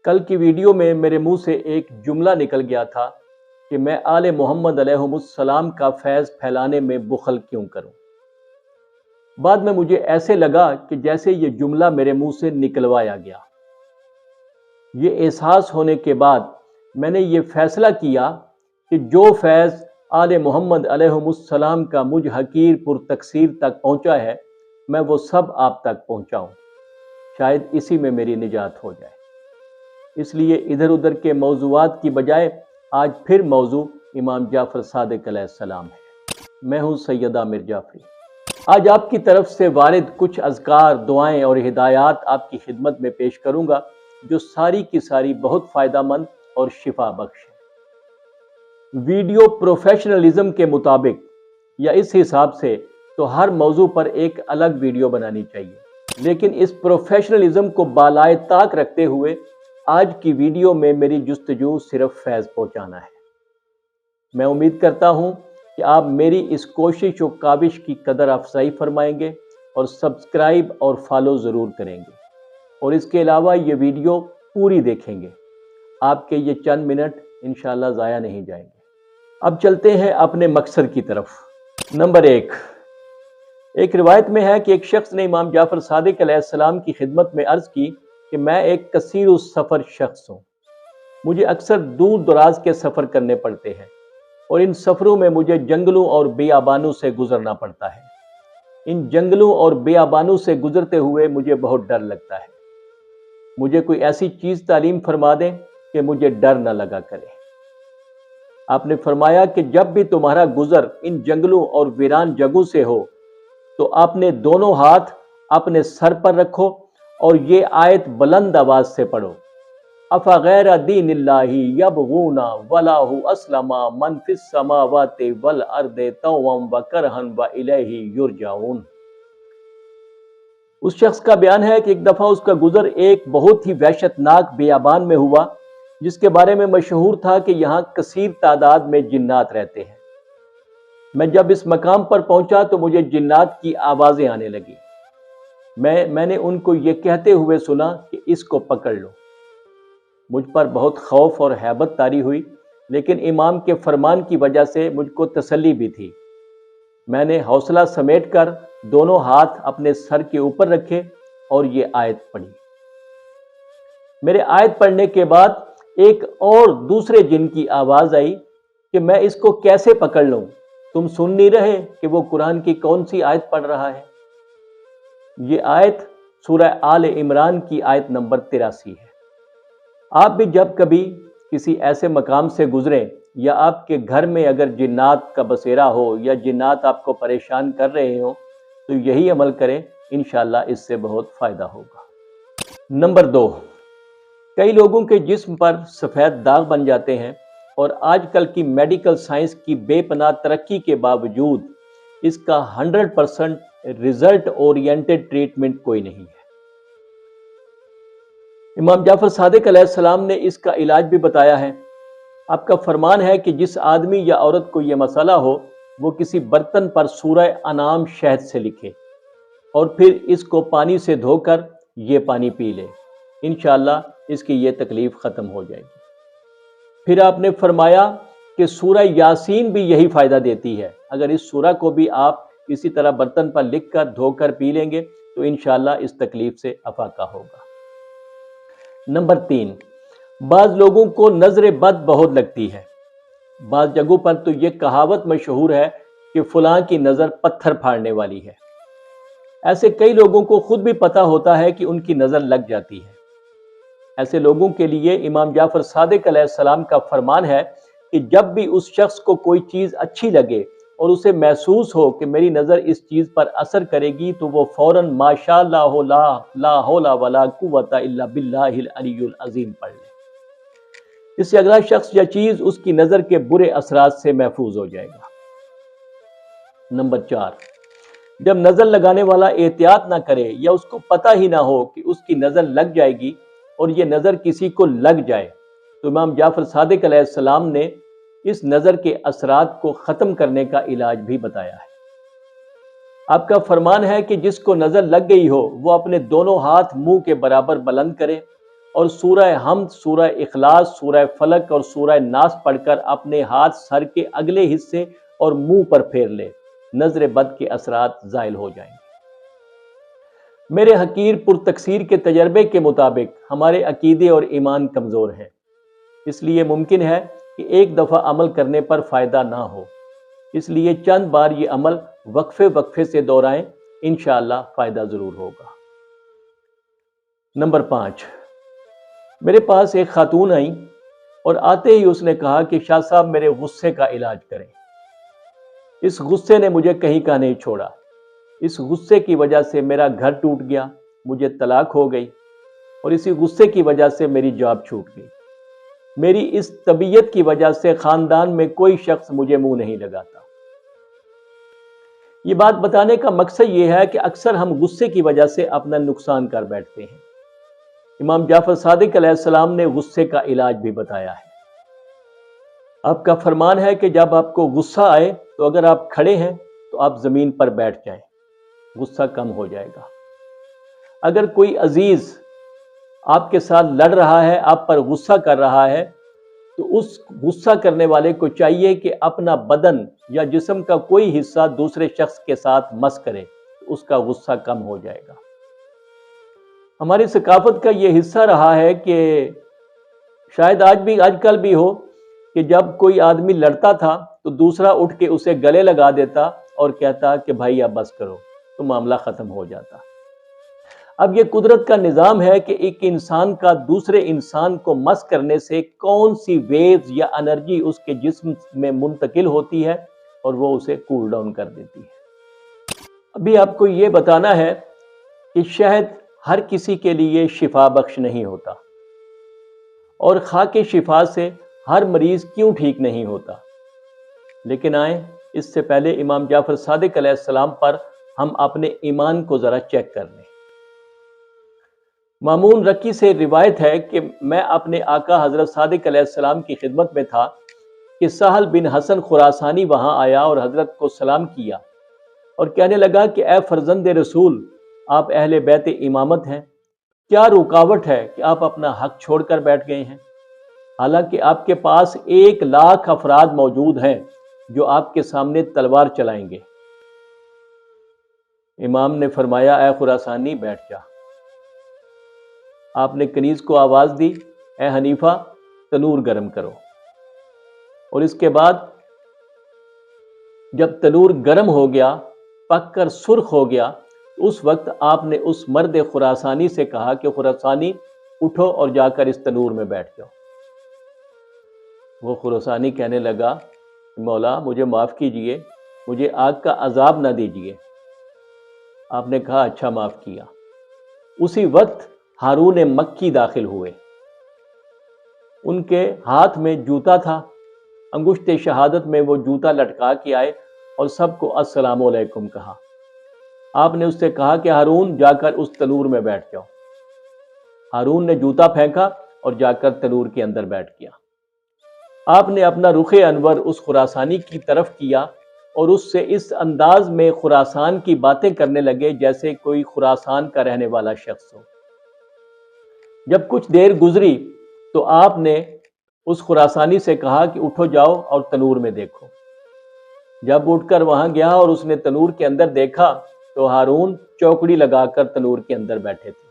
کل کی ویڈیو میں میرے منہ سے ایک جملہ نکل گیا تھا کہ میں آل محمد علیہ السلام کا فیض پھیلانے میں بخل کیوں کروں۔ بعد میں مجھے ایسے لگا کہ جیسے یہ جملہ میرے منہ سے نکلوایا گیا۔ یہ احساس ہونے کے بعد میں نے یہ فیصلہ کیا کہ جو فیض آل محمد علیہ السلام کا مجھ حقیر پر تقصیر تک پہنچا ہے، میں وہ سب آپ تک پہنچاؤں، شاید اسی میں میری نجات ہو جائے۔ اس لیے ادھر ادھر کے موضوعات کی بجائے آج پھر موضوع امام جعفر صادق علیہ السلام ہے۔ میں ہوں سید عامر جعفری۔ آج آپ کی طرف سے وارد کچھ اذکار، دعائیں اور ہدایات آپ کی خدمت میں پیش کروں گا، جو ساری کی ساری بہت فائدہ مند اور شفا بخش ہے۔ ویڈیو پروفیشنلزم کے مطابق یا اس حساب سے تو ہر موضوع پر ایک الگ ویڈیو بنانی چاہیے، لیکن اس پروفیشنلزم کو بالائے طاق رکھتے ہوئے آج کی ویڈیو میں میری جستجو صرف فیض پہنچانا ہے۔ میں امید کرتا ہوں کہ آپ میری اس کوشش و کاوش کی قدر افزائی فرمائیں گے اور سبسکرائب اور فالو ضرور کریں گے، اور اس کے علاوہ یہ ویڈیو پوری دیکھیں گے۔ آپ کے یہ چند منٹ انشاءاللہ ضائع نہیں جائیں گے۔ اب چلتے ہیں اپنے مقصد کی طرف۔ نمبر 1، ایک روایت میں ہے کہ ایک شخص نے امام جعفر صادق علیہ السلام کی خدمت میں عرض کی کہ میں ایک کثیر السفر شخص ہوں، مجھے اکثر دور دراز کے سفر کرنے پڑتے ہیں، اور ان سفروں میں مجھے جنگلوں اور بیابانوں سے گزرنا پڑتا ہے۔ ان جنگلوں اور بیابانوں سے گزرتے ہوئے مجھے بہت ڈر لگتا ہے۔ مجھے کوئی ایسی چیز تعلیم فرما دیں کہ مجھے ڈر نہ لگا کرے۔ آپ نے فرمایا کہ جب بھی تمہارا گزر ان جنگلوں اور ویران جگہوں سے ہو تو اپنے دونوں ہاتھ اپنے سر پر رکھو اور یہ آیت بلند آواز سے پڑھو، افغیر دین اللہ یبغون ولہ اسلم من فی السماوات والارض طوعا وکرہا والیہ یرجعون۔ اس شخص کا بیان ہے کہ ایک دفعہ اس کا گزر ایک بہت ہی وحشت ناک بیابان میں ہوا، جس کے بارے میں مشہور تھا کہ یہاں کثیر تعداد میں جنات رہتے ہیں۔ میں جب اس مقام پر پہنچا تو مجھے جنات کی آوازیں آنے لگی۔ میں نے ان کو یہ کہتے ہوئے سنا کہ اس کو پکڑ لو۔ مجھ پر بہت خوف اور ہیبت طاری ہوئی، لیکن امام کے فرمان کی وجہ سے مجھ کو تسلی بھی تھی۔ میں نے حوصلہ سمیٹ کر دونوں ہاتھ اپنے سر کے اوپر رکھے اور یہ آیت پڑھی۔ میرے آیت پڑھنے کے بعد ایک اور دوسرے جن کی آواز آئی کہ میں اس کو کیسے پکڑ لوں؟ تم سن نہیں رہے کہ وہ قرآن کی کون سی آیت پڑھ رہا ہے؟ یہ آیت سورہ آل عمران کی آیت نمبر 83 ہے۔ آپ بھی جب کبھی کسی ایسے مقام سے گزریں یا آپ کے گھر میں اگر جنات کا بسیرا ہو یا جنات آپ کو پریشان کر رہے ہوں تو یہی عمل کریں، انشاءاللہ اس سے بہت فائدہ ہوگا۔ نمبر 2، کئی لوگوں کے جسم پر سفید داغ بن جاتے ہیں، اور آج کل کی میڈیکل سائنس کی بے پناہ ترقی کے باوجود اس کا 100% ریزلٹ اورینٹڈ ٹریٹمنٹ کوئی نہیں ہے۔ امام جعفر صادق علیہ السلام نے اس کا علاج بھی بتایا ہے۔ آپ کا فرمان ہے کہ جس آدمی یا عورت کو یہ مسئلہ ہو وہ کسی برتن پر سورہ انعام شہد سے لکھے اور پھر اس کو پانی سے دھو کر یہ پانی پی لے، انشاءاللہ اس کی یہ تکلیف ختم ہو جائے گی۔ پھر آپ نے فرمایا کہ سورہ یاسین بھی یہی فائدہ دیتی ہے۔ اگر اس سورہ کو بھی آپ اسی طرح برتن پر لکھ کر دھو کر پی لیں گے تو انشاءاللہ اس تکلیف سے افاقہ ہوگا۔ نمبر 3، بعض لوگوں کو نظر بد بہت لگتی ہے۔ بعض جگہوں پر تو یہ کہاوت مشہور ہے کہ فلاں کی نظر پتھر پھاڑنے والی ہے۔ ایسے کئی لوگوں کو خود بھی پتہ ہوتا ہے کہ ان کی نظر لگ جاتی ہے۔ ایسے لوگوں کے لیے امام جعفر صادق علیہ السلام کا فرمان ہے کہ جب بھی اس شخص کو کوئی چیز اچھی لگے اور اسے محسوس ہو کہ میری نظر اس چیز پر اثر کرے گی تو وہ فوراً ماشاء اللہ لا حول ولا قوت الا باللہ العلی العظیم پڑھ لے۔ اس سے اگلا شخص یا چیز اس کی نظر کے برے اثرات سے محفوظ ہو جائے گا۔ نمبر 4، جب نظر لگانے والا احتیاط نہ کرے یا اس کو پتہ ہی نہ ہو کہ اس کی نظر لگ جائے گی اور یہ نظر کسی کو لگ جائے تو امام جعفر صادق علیہ السلام نے اس نظر کے اثرات کو ختم کرنے کا علاج بھی بتایا ہے۔ آپ کا فرمان ہے کہ جس کو نظر لگ گئی ہو وہ اپنے دونوں ہاتھ منہ کے برابر بلند کرے اور سورہ حمد، سورہ اخلاص، سورہ فلق اور سورہ ناس پڑھ کر اپنے ہاتھ سر کے اگلے حصے اور منہ پر پھیر لے، نظر بد کے اثرات زائل ہو جائیں گے۔ میرے حقیر پر تکثیر کے تجربے کے مطابق ہمارے عقیدے اور ایمان کمزور ہیں، اس لیے ممکن ہے کہ ایک دفعہ عمل کرنے پر فائدہ نہ ہو، اس لیے چند بار یہ عمل وقفے سے دہرائیں، انشاءاللہ فائدہ ضرور ہوگا۔ نمبر 5، میرے پاس ایک خاتون آئیں اور آتے ہی اس نے کہا کہ شاہ صاحب میرے غصے کا علاج کریں۔ اس غصے نے مجھے کہیں کا نہیں چھوڑا، اس غصے کی وجہ سے میرا گھر ٹوٹ گیا، مجھے طلاق ہو گئی، اور اسی غصے کی وجہ سے میری جاب چھوٹ گئی۔ میری اس طبیعت کی وجہ سے خاندان میں کوئی شخص مجھے منہ نہیں لگاتا۔ یہ بات بتانے کا مقصد یہ ہے کہ اکثر ہم غصے کی وجہ سے اپنا نقصان کر بیٹھتے ہیں۔ امام جعفر صادق علیہ السلام نے غصے کا علاج بھی بتایا ہے۔ آپ کا فرمان ہے کہ جب آپ کو غصہ آئے تو اگر آپ کھڑے ہیں تو آپ زمین پر بیٹھ جائیں، غصہ کم ہو جائے گا۔ اگر کوئی عزیز آپ کے ساتھ لڑ رہا ہے، آپ پر غصہ کر رہا ہے، تو اس غصہ کرنے والے کو چاہیے کہ اپنا بدن یا جسم کا کوئی حصہ دوسرے شخص کے ساتھ مس کرے، تو اس کا غصہ کم ہو جائے گا۔ ہماری ثقافت کا یہ حصہ رہا ہے کہ شاید آج کل بھی ہو کہ جب کوئی آدمی لڑتا تھا تو دوسرا اٹھ کے اسے گلے لگا دیتا اور کہتا کہ بھائی اب بس کرو، تو معاملہ ختم ہو جاتا۔ اب یہ قدرت کا نظام ہے کہ ایک انسان کا دوسرے انسان کو مس کرنے سے کون سی ویوز یا انرجی اس کے جسم میں منتقل ہوتی ہے اور وہ اسے کول ڈاؤن کر دیتی ہے۔ ابھی آپ کو یہ بتانا ہے کہ شہد ہر کسی کے لیے شفا بخش نہیں ہوتا، اور خاک شفا سے ہر مریض کیوں ٹھیک نہیں ہوتا، لیکن آئیں اس سے پہلے امام جعفر صادق علیہ السلام پر ہم اپنے ایمان کو ذرا چیک کر لیں۔ مامون رکی سے روایت ہے کہ میں اپنے آقا حضرت صادق علیہ السلام کی خدمت میں تھا کہ سہل بن حسن خراسانی وہاں آیا اور حضرت کو سلام کیا اور کہنے لگا کہ اے فرزند رسول، آپ اہل بیت امامت ہیں، کیا رکاوٹ ہے کہ آپ اپنا حق چھوڑ کر بیٹھ گئے ہیں، حالانکہ آپ کے پاس 1,00,000 افراد موجود ہیں جو آپ کے سامنے تلوار چلائیں گے۔ امام نے فرمایا اے خراسانی بیٹھ جا۔ آپ نے کنیز کو آواز دی اے حنیفہ تنور گرم کرو، اور اس کے بعد جب تنور گرم ہو گیا، پک کر سرخ ہو گیا، اس وقت آپ نے اس مرد خراسانی سے کہا کہ خراسانی اٹھو اور جا کر اس تنور میں بیٹھ جاؤ۔ وہ خراسانی کہنے لگا مولا مجھے معاف کیجئے، مجھے آگ کا عذاب نہ دیجئے۔ آپ نے کہا اچھا معاف کیا۔ اسی وقت ہارون مکی داخل ہوئے، ان کے ہاتھ میں جوتا تھا، انگشت شہادت میں وہ جوتا لٹکا کے آئے اور سب کو السلام علیکم کہا۔ آپ نے اس سے کہا کہ ہارون جا کر اس تنور میں بیٹھ جاؤ۔ ہارون نے جوتا پھینکا اور جا کر تنور کے اندر بیٹھ گیا۔ آپ نے اپنا رخ انور اس خراسانی کی طرف کیا اور اس سے اس انداز میں خراسان کی باتیں کرنے لگے جیسے کوئی خراسان کا رہنے والا شخص ہو۔ جب کچھ دیر گزری تو آپ نے اس خراسانی سے کہا کہ اٹھو جاؤ اور تنور میں دیکھو۔ جب اٹھ کر وہاں گیا اور اس نے تنور کے اندر دیکھا تو ہارون چوکڑی لگا کر تنور کے اندر بیٹھے تھے۔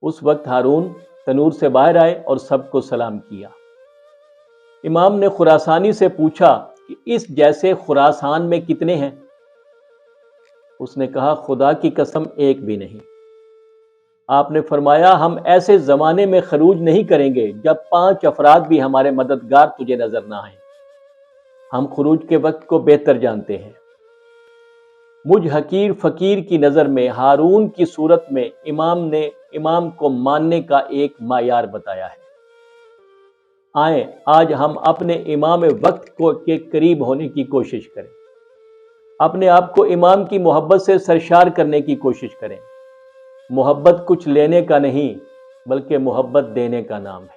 اس وقت ہارون تنور سے باہر آئے اور سب کو سلام کیا۔ امام نے خراسانی سے پوچھا کہ اس جیسے خراسان میں کتنے ہیں؟ اس نے کہا خدا کی قسم ایک بھی نہیں۔ آپ نے فرمایا ہم ایسے زمانے میں خروج نہیں کریں گے جب 5 افراد بھی ہمارے مددگار تجھے نظر نہ آئیں۔ ہم خروج کے وقت کو بہتر جانتے ہیں۔ مجھ حقیر فقیر کی نظر میں ہارون کی صورت میں امام نے امام کو ماننے کا ایک معیار بتایا ہے۔ آئیں آج ہم اپنے امام وقت کے قریب ہونے کی کوشش کریں، اپنے آپ کو امام کی محبت سے سرشار کرنے کی کوشش کریں۔ محبت کچھ لینے کا نہیں بلکہ محبت دینے کا نام ہے۔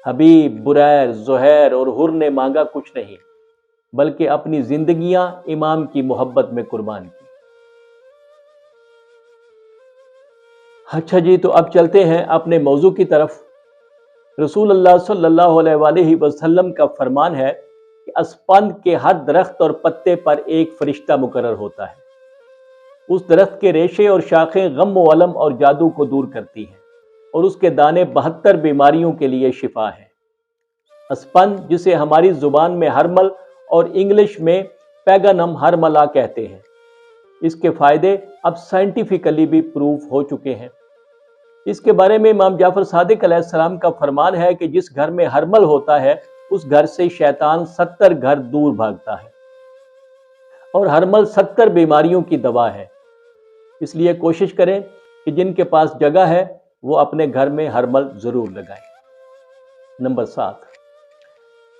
حبیب، بریر، زہیر اور حر نے مانگا کچھ نہیں بلکہ اپنی زندگیاں امام کی محبت میں قربان کی۔ اچھا جی، تو اب چلتے ہیں اپنے موضوع کی طرف۔ رسول اللہ صلی اللہ علیہ وسلم کا فرمان ہے کہ اسپند کے ہر درخت اور پتے پر ایک فرشتہ مقرر ہوتا ہے۔ اس درخت کے ریشے اور شاخیں غم و الم اور جادو کو دور کرتی ہیں، اور اس کے دانے 72 بیماریوں کے لیے شفا ہیں۔ اسپند، جسے ہماری زبان میں ہرمل اور انگلش میں پیگانم ہرملا کہتے ہیں، اس کے فائدے اب سائنٹیفکلی بھی پروف ہو چکے ہیں۔ اس کے بارے میں امام جعفر صادق علیہ السلام کا فرمان ہے کہ جس گھر میں ہرمل ہوتا ہے اس گھر سے شیطان 70 گھر دور بھاگتا ہے، اور ہرمل 70 بیماریوں کی دوا ہے۔ اس لیے کوشش کریں کہ جن کے پاس جگہ ہے وہ اپنے گھر میں ہرمل ضرور لگائیں۔ نمبر 7،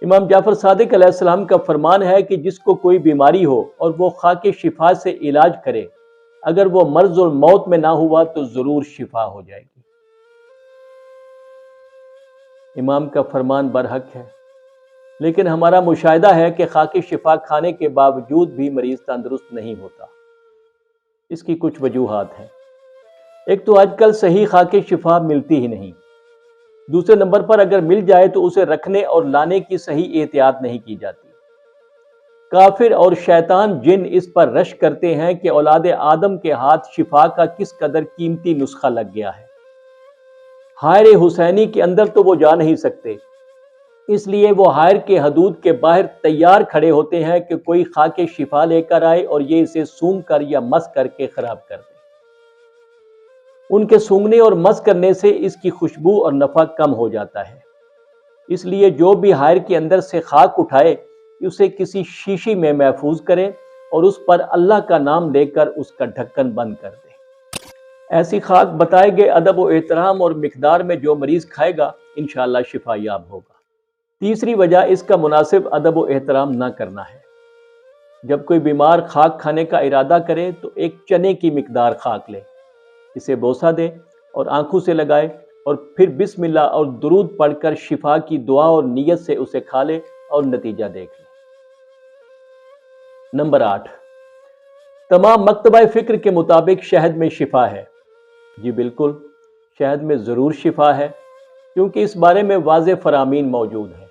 امام جعفر صادق علیہ السلام کا فرمان ہے کہ جس کو کوئی بیماری ہو اور وہ خاک شفا سے علاج کرے، اگر وہ مرض الموت میں نہ ہوا تو ضرور شفا ہو جائے گی۔ امام کا فرمان برحق ہے، لیکن ہمارا مشاہدہ ہے کہ خاک شفا کھانے کے باوجود بھی مریض تندرست نہیں ہوتا۔ اس کی کچھ وجوہات ہیں۔ ایک تو آج کل صحیح خاک شفا ملتی ہی نہیں۔ دوسرے نمبر پر اگر مل جائے تو اسے رکھنے اور لانے کی صحیح احتیاط نہیں کی جاتی۔ کافر اور شیطان جن اس پر رش کرتے ہیں کہ اولاد آدم کے ہاتھ شفا کا کس قدر قیمتی نسخہ لگ گیا ہے۔ حائر حسینی کے اندر تو وہ جا نہیں سکتے، اس لیے وہ حائر کے حدود کے باہر تیار کھڑے ہوتے ہیں کہ کوئی خاک شفا لے کر آئے اور یہ اسے سونگ کر یا مس کر کے خراب کر دے۔ ان کے سونگنے اور مس کرنے سے اس کی خوشبو اور نفع کم ہو جاتا ہے۔ اس لیے جو بھی حائر کے اندر سے خاک اٹھائے اسے کسی شیشی میں محفوظ کرے اور اس پر اللہ کا نام لے کر اس کا ڈھکن بند کر دے۔ ایسی خاک بتائے گئے ادب و احترام اور مقدار میں جو مریض کھائے گا انشاءاللہ شفا یاب ہوگا۔ تیسری وجہ اس کا مناسب ادب و احترام نہ کرنا ہے۔ جب کوئی بیمار خاک کھانے کا ارادہ کرے تو ایک چنے کی مقدار خاک لے، اسے بوسہ دے اور آنکھوں سے لگائے، اور پھر بسم اللہ اور درود پڑھ کر شفا کی دعا اور نیت سے اسے کھا لے اور نتیجہ دیکھ لے۔ نمبر 8، تمام مکتبہ فکر کے مطابق شہد میں شفا ہے۔ جی بالکل، شہد میں ضرور شفا ہے، کیونکہ اس بارے میں واضح فرامین موجود ہیں۔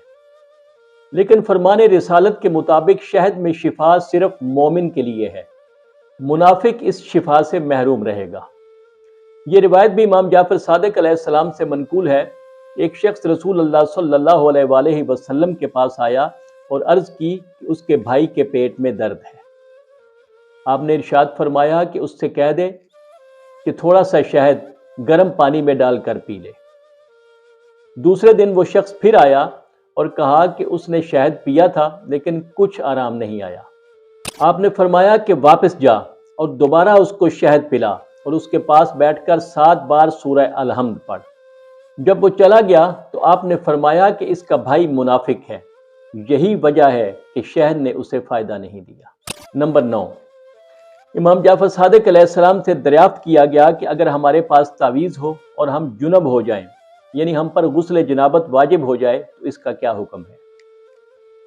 لیکن فرمان رسالت کے مطابق شہد میں شفا صرف مومن کے لیے ہے، منافق اس شفا سے محروم رہے گا۔ یہ روایت بھی امام جعفر صادق علیہ السلام سے منقول ہے۔ ایک شخص رسول اللہ صلی اللہ علیہ وسلم کے پاس آیا اور عرض کی کہ اس کے بھائی کے پیٹ میں درد ہے۔ آپ نے ارشاد فرمایا کہ اس سے کہہ دے کہ تھوڑا سا شہد گرم پانی میں ڈال کر پی لے۔ دوسرے دن وہ شخص پھر آیا اور کہا کہ اس نے شہد پیا تھا لیکن کچھ آرام نہیں آیا۔ آپ نے فرمایا کہ واپس جا اور دوبارہ اس کو شہد پلا اور اس کے پاس بیٹھ کر 7 بار سورہ الحمد پڑھ۔ جب وہ چلا گیا تو آپ نے فرمایا کہ اس کا بھائی منافق ہے، یہی وجہ ہے کہ شہد نے اسے فائدہ نہیں دیا۔ نمبر 9، امام جعفر صادق علیہ السلام سے دریافت کیا گیا کہ اگر ہمارے پاس تعویذ ہو اور ہم جنب ہو جائیں، یعنی ہم پر غسل جنابت واجب ہو جائے تو اس کا کیا حکم ہے؟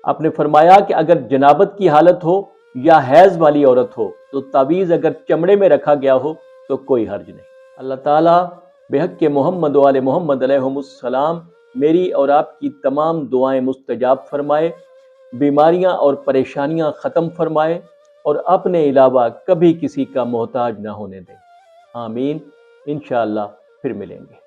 آپ نے فرمایا کہ اگر جنابت کی حالت ہو یا حیض والی عورت ہو تو تعویذ اگر چمڑے میں رکھا گیا ہو تو کوئی حرج نہیں۔ اللہ تعالیٰ بحق کے محمد و آل محمد علیہم السلام میری اور آپ کی تمام دعائیں مستجاب فرمائے، بیماریاں اور پریشانیاں ختم فرمائے، اور اپنے علاوہ کبھی کسی کا محتاج نہ ہونے دے۔ آمین۔ انشاءاللہ پھر ملیں گے۔